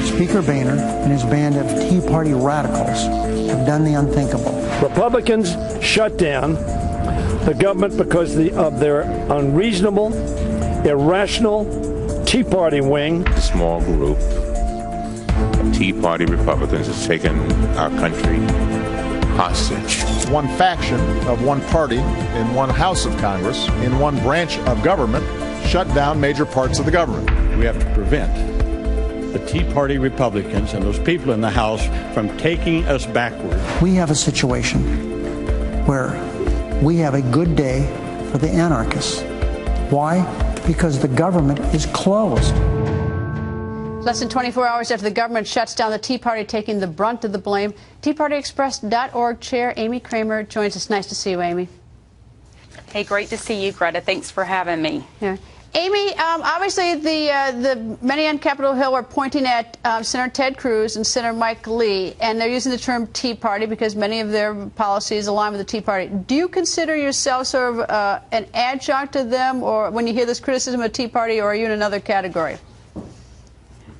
Speaker Boehner and his band of Tea Party radicals have done the unthinkable. Republicans shut down the government because of their unreasonable, irrational Tea Party wing. A small group of Tea Party Republicans has taken our country hostage. One faction of one party in one house of Congress, in one branch of government, shut down major parts of the government. We have to prevent the Tea Party Republicans and those people in the House from taking us backward. We have a situation where we have a good day for the anarchists. Why? Because the government is closed. Less than 24 hours after the government shuts down the Tea Party, taking the brunt of the blame, TeaPartyExpress.org Chair Amy Kramer joins us. Nice to see you, Amy. Hey, great to see you, Greta. Thanks for having me. Yeah. Amy, obviously the many on Capitol Hill are pointing at Senator Ted Cruz and Senator Mike Lee, and they're using the term Tea Party because many of their policies align with the Tea Party. Do you consider yourself sort of an adjunct to them, or when you hear this criticism of Tea Party, or are you in another category?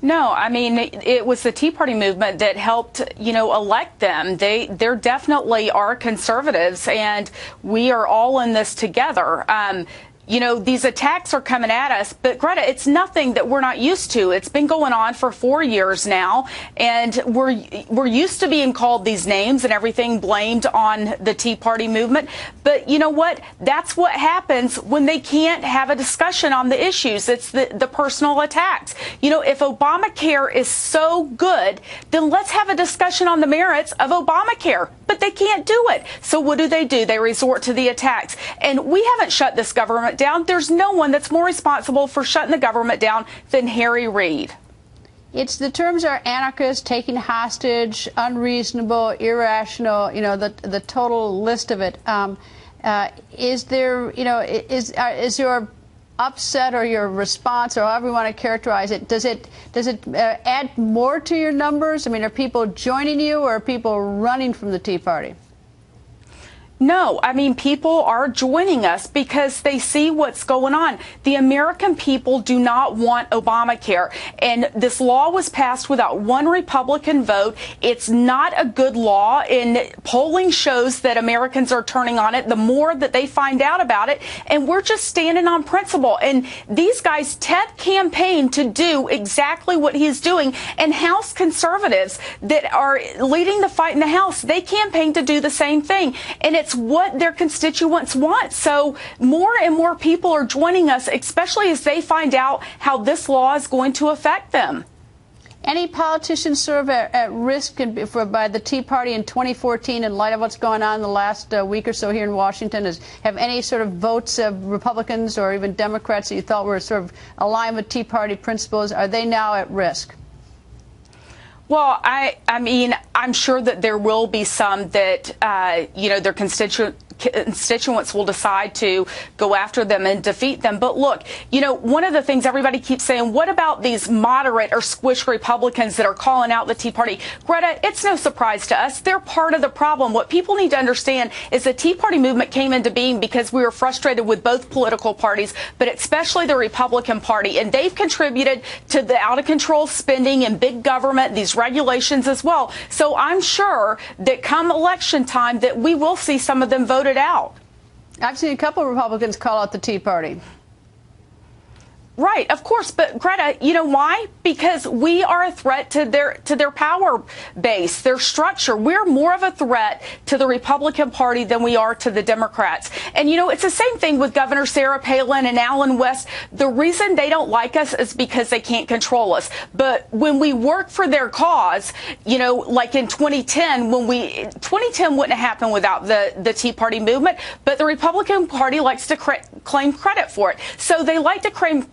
No, I mean, it was the Tea Party movement that helped, elect them. There definitely are conservatives, and we are all in this together. These attacks are coming at us, but Greta, it's nothing that we're not used to. It's been going on for 4 years now, and we're used to being called these names and everything blamed on the Tea Party movement. But you know what? That's what happens when they can't have a discussion on the issues. It's the personal attacks. If Obamacare is so good, then let's have a discussion on the merits of Obamacare. But they can't do it. So what do? They resort to the attacks. And we haven't shut this government down. There's no one that's more responsible for shutting the government down than Harry Reid. The terms are anarchist, taking hostage, unreasonable, irrational, the total list of it. Is your upset or your response, or however you want to characterize it, does it add more to your numbers? I mean, are people joining you, or are people running from the Tea Party? No, I mean, people are joining us because they see what's going on. The American people do not want Obamacare. And this law was passed without one Republican vote. It's not a good law. And polling shows that Americans are turning on it the more that they find out about it. And we're just standing on principle. And these guys, Ted campaigned to do exactly what he's doing. And House conservatives that are leading the fight in the House, they campaigned to do the same thing. And it's what their constituents want. So more and more people are joining us, especially as they find out how this law is going to affect them. Any politicians sort of at risk by the Tea Party in 2014 in light of what's going on in the last week or so here in Washington? Have any sort of votes of Republicans or even Democrats that you thought were sort of aligned with Tea Party principles, are they now at risk? Well, I mean, I'm sure that there will be some that, their constituents will decide to go after them and defeat them. But look, one of the things everybody keeps saying, what about these moderate or squish Republicans that are calling out the Tea Party? Greta, it's no surprise to us. They're part of the problem. What people need to understand is the Tea Party movement came into being because we were frustrated with both political parties, but especially the Republican Party. And they've contributed to the out-of-control spending and big government, these regulations as well. So I'm sure that come election time that we will see some of them voted out. I've seen a couple of Republicans call out the Tea Party. Right, of course, but Greta, you know why? Because we are a threat to their power base, their structure. We're more of a threat to the Republican Party than we are to the Democrats. And it's the same thing with Governor Sarah Palin and Allen West. The reason they don't like us is because they can't control us. But when we work for their cause, like in 2010, 2010 wouldn't have happened without the Tea Party movement, but the Republican Party likes to claim credit for it. So they like to claim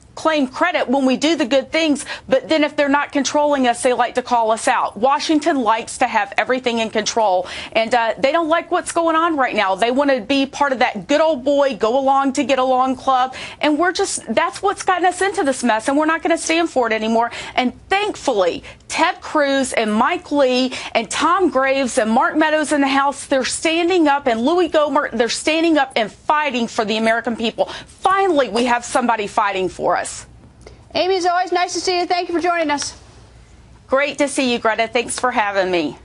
credit when we do the good things, but then if they're not controlling us, they like to call us out. Washington likes to have everything in control, and they don't like what's going on right now. They want to be part of that good old boy, go along to get along club, and that's what's gotten us into this mess, and we're not going to stand for it anymore. And thankfully, Ted Cruz and Mike Lee and Tom Graves and Mark Meadows in the House, they're standing up, and Louis Gohmert, they're standing up and fighting for the American people. Finally, we have somebody fighting for us. Amy, as always, nice to see you. Thank you for joining us. Great to see you, Greta. Thanks for having me.